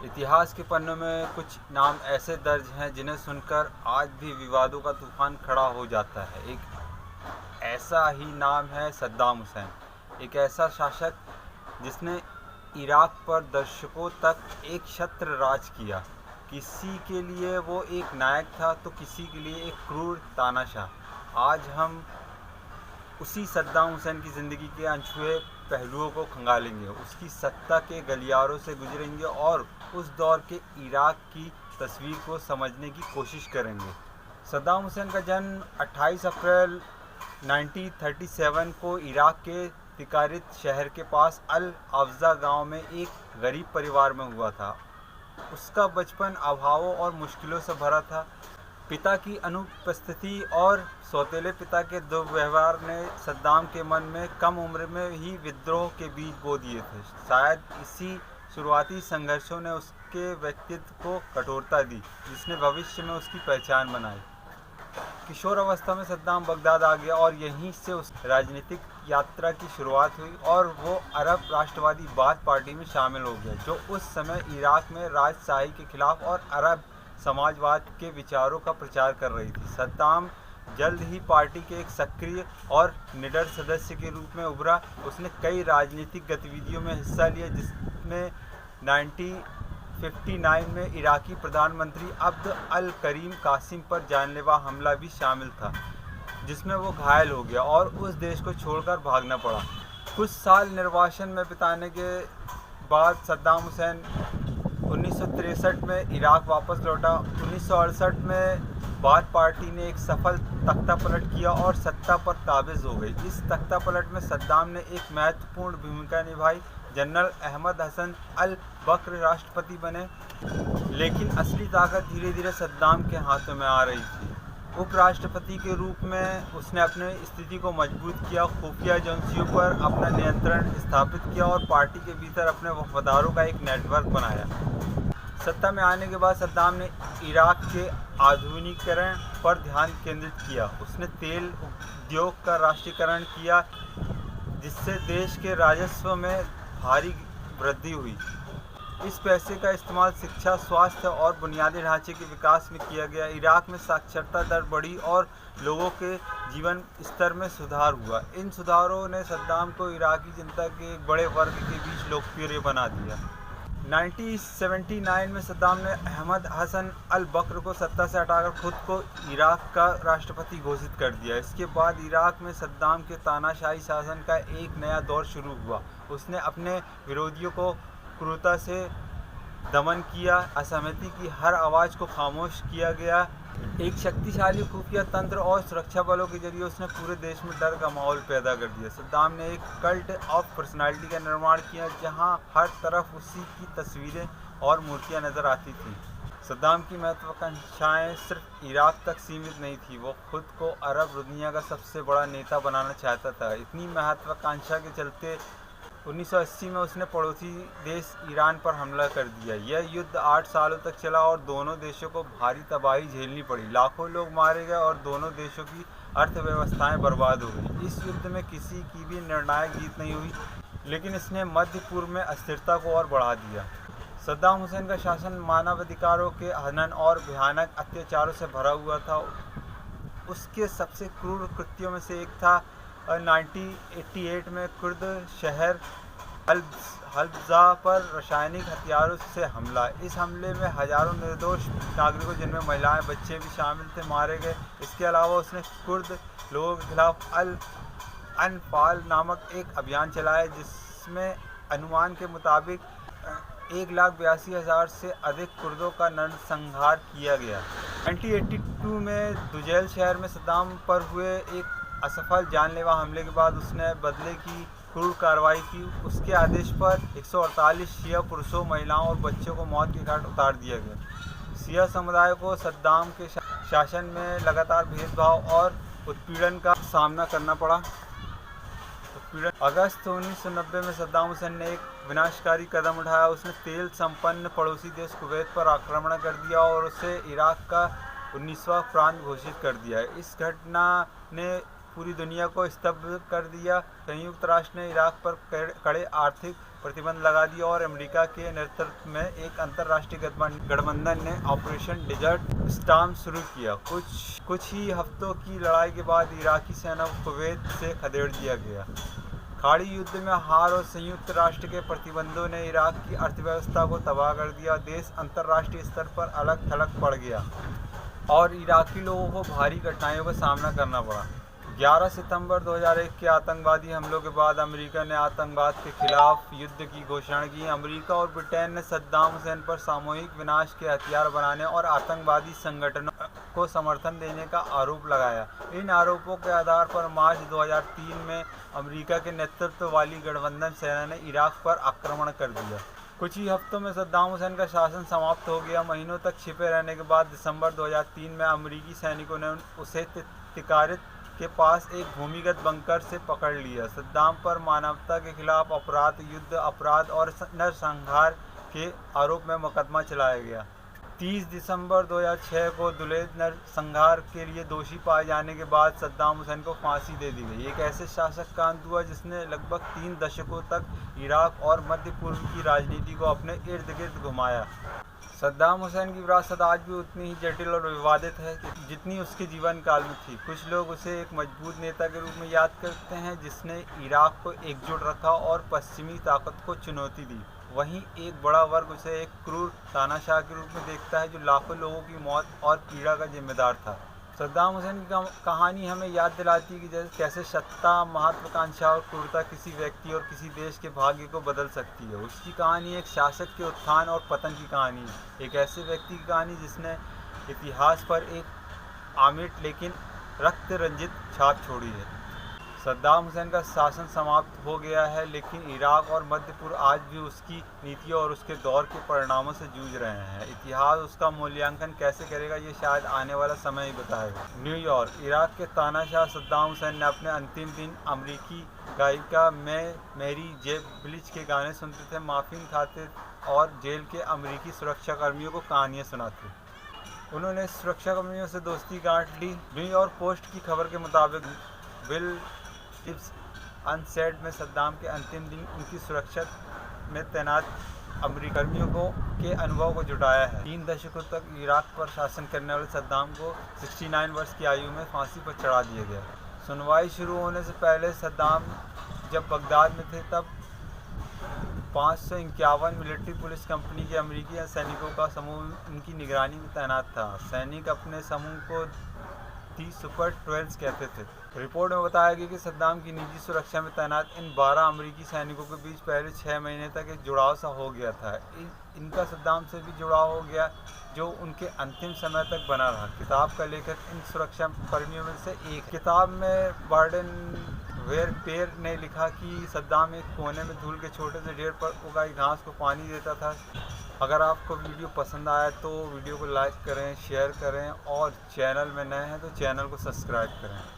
इतिहास के पन्नों में कुछ नाम ऐसे दर्ज हैं जिन्हें सुनकर आज भी विवादों का तूफान खड़ा हो जाता है। एक ऐसा ही नाम है सद्दाम हुसैन, एक ऐसा शासक जिसने इराक पर दशकों तक एक छत्र राज किया। किसी के लिए वो एक नायक था तो किसी के लिए एक क्रूर तानाशाह। आज हम उसी सद्दाम हुसैन की ज़िंदगी के अनछुए पहलुओं को खंगालेंगे, उसकी सत्ता के गलियारों से गुजरेंगे और उस दौर के इराक की तस्वीर को समझने की कोशिश करेंगे। सद्दाम हुसैन का जन्म 28 अप्रैल 1937 को इराक के तिकारित शहर के पास अल अफ़ज़ा गांव में एक गरीब परिवार में हुआ था। उसका बचपन अभावों और मुश्किलों से भरा था। पिता की अनुपस्थिति और सौतेले पिता के दुर्व्यवहार ने सद्दाम के मन में कम उम्र में ही विद्रोह के बीज बो दिए थे। शायद इसी शुरुआती संघर्षों ने उसके व्यक्तित्व को कठोरता दी, जिसने भविष्य में उसकी पहचान बनाई। किशोर अवस्था में सद्दाम बगदाद आ गया और यहीं से उस राजनीतिक यात्रा की शुरुआत हुई और वो अरब राष्ट्रवादी बाथ पार्टी में शामिल हो गया, जो उस समय इराक में राजशाही के खिलाफ और अरब समाजवाद के विचारों का प्रचार कर रही थी। सद्दाम जल्द ही पार्टी के एक सक्रिय और निडर सदस्य के रूप में उभरा। उसने कई राजनीतिक गतिविधियों में हिस्सा लिया, जिसमें 1959 में इराकी प्रधानमंत्री अब्द अल करीम कासिम पर जानलेवा हमला भी शामिल था, जिसमें वो घायल हो गया और उस देश को छोड़कर भागना पड़ा। कुछ साल निर्वासन में बिताने के बाद सद्दाम हुसैन 1963 में इराक वापस लौटा। 1968 में बाथ पार्टी ने एक सफल तख्तापलट किया और सत्ता पर काबिज हो गई। इस तख्तापलट में सद्दाम ने एक महत्वपूर्ण भूमिका निभाई। जनरल अहमद हसन अल बकर राष्ट्रपति बने, लेकिन असली ताकत धीरे धीरे सद्दाम के हाथों में आ रही थी। उपराष्ट्रपति के रूप में उसने अपने स्थिति को मजबूत किया, खुफिया एजेंसियों पर अपना नियंत्रण स्थापित किया और पार्टी के भीतर अपने वफादारों का एक नेटवर्क बनाया। सत्ता में आने के बाद सद्दाम ने इराक के आधुनिकीकरण पर ध्यान केंद्रित किया। उसने तेल उद्योग का राष्ट्रीयकरण किया, जिससे देश के राजस्व में भारी वृद्धि हुई। इस पैसे का इस्तेमाल शिक्षा, स्वास्थ्य और बुनियादी ढांचे के विकास में किया गया। इराक में साक्षरता दर बढ़ी और लोगों के जीवन स्तर में सुधार हुआ। इन सुधारों ने सद्दाम को इराकी जनता के एक बड़े वर्ग के बीच लोकप्रिय बना दिया। 1979 में सद्दाम ने अहमद हसन अल बकर को सत्ता से हटाकर खुद को इराक का राष्ट्रपति घोषित कर दिया। इसके बाद इराक में सद्दाम के तानाशाही शासन का एक नया दौर शुरू हुआ। उसने अपने विरोधियों को क्रूरता से दमन किया, असहमति की हर आवाज़ को खामोश किया गया। एक शक्तिशाली खुफिया तंत्र और सुरक्षा बलों के जरिए उसने पूरे देश में डर का माहौल पैदा कर दिया। सद्दाम ने एक कल्ट ऑफ पर्सनालिटी का निर्माण किया, जहां हर तरफ उसी की तस्वीरें और मूर्तियां नजर आती थीं। सद्दाम की महत्वाकांक्षाएं सिर्फ इराक तक सीमित नहीं थी, वो खुद को अरब दुनिया का सबसे बड़ा नेता बनाना चाहता था। इतनी महत्वाकांक्षा के चलते 1980 में उसने पड़ोसी देश ईरान पर हमला कर दिया। यह युद्ध 8 सालों तक चला और दोनों देशों को भारी तबाही झेलनी पड़ी। लाखों लोग मारे गए और दोनों देशों की अर्थव्यवस्थाएं बर्बाद हो गई। इस युद्ध में किसी की भी निर्णायक जीत नहीं हुई, लेकिन इसने मध्य पूर्व में अस्थिरता को और बढ़ा दिया। सद्दाम हुसैन का शासन मानवाधिकारों के हनन और भयानक अत्याचारों से भरा हुआ था। उसके सबसे क्रूर कृत्यों में से एक था 1988 में कुर्द शहर हल्बजा पर रासायनिक हथियारों से हमला। इस हमले में हजारों निर्दोष नागरिकों, जिनमें महिलाएं, बच्चे भी शामिल थे, मारे गए। इसके अलावा उसने कुर्द लोगों के खिलाफ अल अनफाल नामक एक अभियान चलाया, जिसमें अनुमान के मुताबिक 1,82,000 से अधिक कुर्दों का नरसंहार किया गया। 1982 में दुजैल शहर में सद्दाम पर हुए एक असफल जानलेवा हमले के बाद उसने बदले की क्रूर कार्रवाई की। उसके आदेश पर 148 शिया पुरुषों, महिलाओं और बच्चों को मौत के घाट उतार दिया गया। शिया समुदाय को सद्दाम के शासन में लगातार भेदभाव और उत्पीड़न का सामना करना पड़ा। अगस्त 1990 में सद्दाम हुसैन ने एक विनाशकारी कदम उठाया। उसने तेल संपन्न पड़ोसी देश कुवैत पर आक्रमण कर दिया और उसे इराक का 19वां प्रांत घोषित कर दिया। इस घटना ने पूरी दुनिया को स्तब्ध कर दिया। संयुक्त राष्ट्र ने इराक पर कड़े आर्थिक प्रतिबंध लगा दिया और अमेरिका के नेतृत्व में एक अंतर्राष्ट्रीय गठबंधन ने ऑपरेशन डेजर्ट स्टॉर्म शुरू किया। कुछ ही हफ्तों की लड़ाई के बाद इराकी सेना को कुवैत से खदेड़ दिया गया। खाड़ी युद्ध में हार और संयुक्त राष्ट्र के प्रतिबंधों ने इराक की अर्थव्यवस्था को तबाह कर दिया। देश अंतर्राष्ट्रीय स्तर पर अलग थलग पड़ गया और इराकी लोगों को भारी कठिनाइयों का सामना करना पड़ा। 11 सितंबर 2001 के आतंकवादी हमलों के बाद अमेरिका ने आतंकवाद के खिलाफ युद्ध की घोषणा की। अमेरिका और ब्रिटेन ने सद्दाम हुसैन पर सामूहिक विनाश के हथियार बनाने और आतंकवादी संगठनों को समर्थन देने का आरोप लगाया। इन आरोपों के आधार पर मार्च 2003 में अमेरिका के नेतृत्व वाली गठबंधन सेना ने इराक पर आक्रमण कर दिया। कुछ ही हफ्तों में सद्दाम हुसैन का शासन समाप्त हो गया। महीनों तक छिपे रहने के बाद दिसंबर 2003 में अमेरिकी सैनिकों ने उसे तिकारित के पास एक भूमिगत बंकर से पकड़ लिया। सद्दाम पर मानवता के खिलाफ अपराध, युद्ध अपराध और नरसंहार के आरोप में मुकदमा चलाया गया। 30 दिसंबर 2006 को दुलेद नरसंहार के लिए दोषी पाए जाने के बाद सद्दाम हुसैन को फांसी दे दी गई। एक ऐसे शासक का अंत हुआ जिसने लगभग 3 दशकों तक इराक और मध्य पूर्व की राजनीति को अपने इर्द गिर्द घुमाया। सद्दाम हुसैन की विरासत आज भी उतनी ही जटिल और विवादित है जितनी उसके जीवन काल में थी। कुछ लोग उसे एक मजबूत नेता के रूप में याद करते हैं जिसने इराक को एकजुट रखा और पश्चिमी ताकत को चुनौती दी। वहीं एक बड़ा वर्ग उसे एक क्रूर तानाशाह के रूप में देखता है जो लाखों लोगों की मौत और पीड़ा का जिम्मेदार था। सद्दाम हुसैन की कहानी हमें याद दिलाती है कि कैसे सत्ता, महत्वाकांक्षा और क्रूरता किसी व्यक्ति और किसी देश के भाग्य को बदल सकती है। उसकी कहानी एक शासक के उत्थान और पतन की कहानी है, एक ऐसे व्यक्ति की कहानी जिसने इतिहास पर एक आमिर लेकिन रक्त रंजित छाप छोड़ी है। सद्दाम हुसैन का शासन समाप्त हो गया है, लेकिन इराक और मध्य पूर्व आज भी उसकी नीतियों और उसके दौर के परिणामों से जूझ रहे हैं। इतिहास उसका मूल्यांकन कैसे करेगा ये शायद आने वाला समय ही बताएगा। न्यूयॉर्क, इराक के तानाशाह सद्दाम हुसैन ने अपने अंतिम दिन अमेरिकी गायिका मैरी जे ब्लिच के गाने सुनते थे, माफिन खाते और जेल के अमेरिकी सुरक्षाकर्मियों को कहानियाँ सुनाते। उन्होंने सुरक्षाकर्मियों से दोस्ती गांठ ली। न्यूयॉर्क पोस्ट की खबर के मुताबिक बिल टिप्स अनसेड में सद्दाम के अंतिम दिन उनकी सुरक्षा में तैनात अमेरिकी कर्मियों के अनुभव को जुटाया है। 3 दशकों तक इराक पर शासन करने वाले सद्दाम को 69 वर्ष की आयु में फांसी पर चढ़ा दिया गया। सुनवाई शुरू होने से पहले सद्दाम जब बगदाद में थे तब 551 मिलिट्री पुलिस कंपनी के अमेरिकी सैनिकों का समूह उनकी निगरानी में तैनात था। सैनिक अपने समूह को दी सुपर 12 कहते थे। रिपोर्ट में बताया गया कि सद्दाम की निजी सुरक्षा में तैनात इन 12 अमेरिकी सैनिकों के बीच पहले 6 महीने तक एक जुड़ाव सा हो गया था। इनका सद्दाम से भी जुड़ाव हो गया जो उनके अंतिम समय तक बना रहा। किताब का लेखक इन सुरक्षा कर्मियों में से एक। किताब में बार्डन वेरपेयर ने लिखा कि सद्दाम एक कोने में धूल के छोटे से ढेर पर उगाई घास को पानी देता था। अगर आपको वीडियो पसंद आया तो वीडियो को लाइक करें, शेयर करें और चैनल में नए हैं तो चैनल को सब्सक्राइब करें।